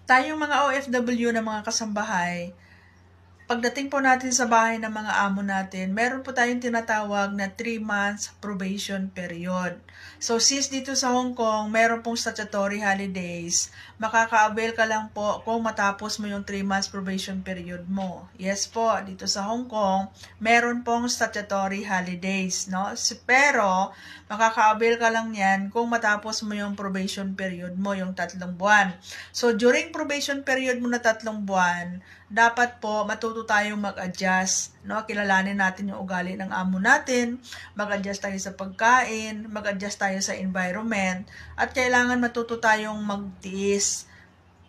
Tayong mga OFW na mga kasambahay, pagdating po natin sa bahay ng mga amo natin, meron po tayong tinatawag na 3 months probation period. So, since dito sa Hong Kong, meron pong statutory holidays, makaka-avail ka lang po kung matapos mo yung 3 months probation period mo. Yes po, dito sa Hong Kong, meron pong statutory holidays, no? Pero, makaka-avail ka lang yan kung matapos mo yung probation period mo, yung 3 buwan. So, during probation period mo na 3 buwan, dapat po matuto tayong mag-adjust, no? Kilalanin natin yung ugali ng amo natin, mag-adjust tayo sa pagkain, mag-adjust tayo sa environment, at kailangan matuto tayong magtiis,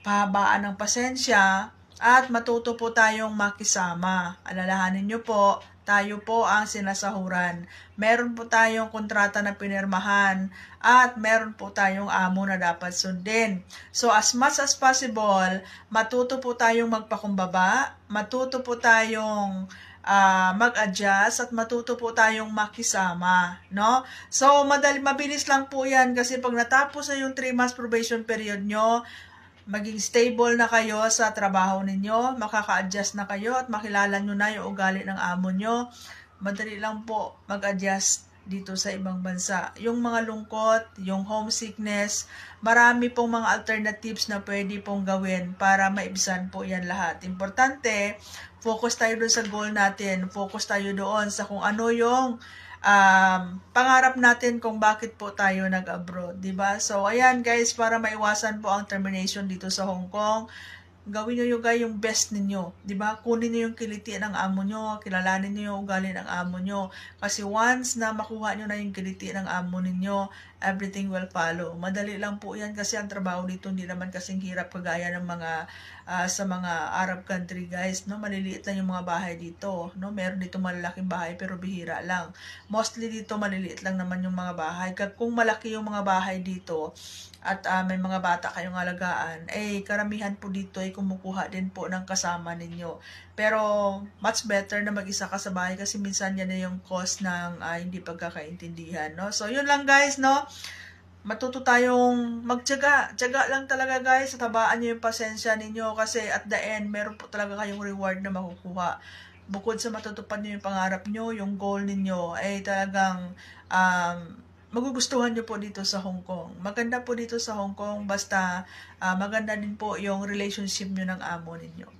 pahabaan ng pasensya, at matuto po tayong makisama. Alalahanin nyo po, tayo po ang sinasahuran. Meron po tayong kontrata na pinirmahan at meron po tayong amo na dapat sundin. So as much as possible, matuto po tayong magpakumbaba, matuto po tayong mag-adjust at matuto po tayong makisama, no? So mabilis lang po 'yan kasi pag natapos na yung 3 months probation period nyo, maging stable na kayo sa trabaho ninyo, makaka-adjust na kayo at makilala nyo na yung ugali ng amo nyo. Madali lang po mag-adjust dito sa ibang bansa. Yung mga lungkot, yung homesickness, marami pong mga alternatives na pwede pong gawin para maibsan po yan lahat. Importante, focus tayo doon sa goal natin. Focus tayo doon sa kung ano yung pangarap natin kung bakit po tayo nag-abroad, diba? So, ayan guys, para maiwasan po ang termination dito sa Hong Kong, gawin nyo yung best ninyo, diba? Kunin nyo yung kiliti ng amo nyo, kilalanin nyo yung ugali ng amo nyo. Kasi once na makuha nyo na yung kiliti ng amo ninyo, everything will follow. Madali lang po yan kasi ang trabaho dito hindi naman kasing hirap kagaya ng mga sa mga Arab country guys, no? Maliliit lang yung mga bahay dito, no? Meron dito malalaking bahay pero bihira lang. Mostly dito maliliit lang naman yung mga bahay. Kung malaki yung mga bahay dito at may mga bata kayong alagaan, karamihan po dito ay kumukuha din po ng kasama ninyo. Pero much better na mag-isa ka sa bahay kasi minsan yan na yung cause ng hindi pagkakaintindihan, no? So yun lang guys, no? Matuto tayong magtiyaga. Tiyaga lang talaga guys. Tabaan nyo yung pasensya ninyo kasi at the end, meron po talaga kayong reward na makukuha. Bukod sa matutupad nyo yung pangarap nyo, yung goal ninyo, ay talagang magugustuhan nyo po dito sa Hong Kong. Maganda po dito sa Hong Kong, basta maganda din po yung relationship nyo ng amo ninyo.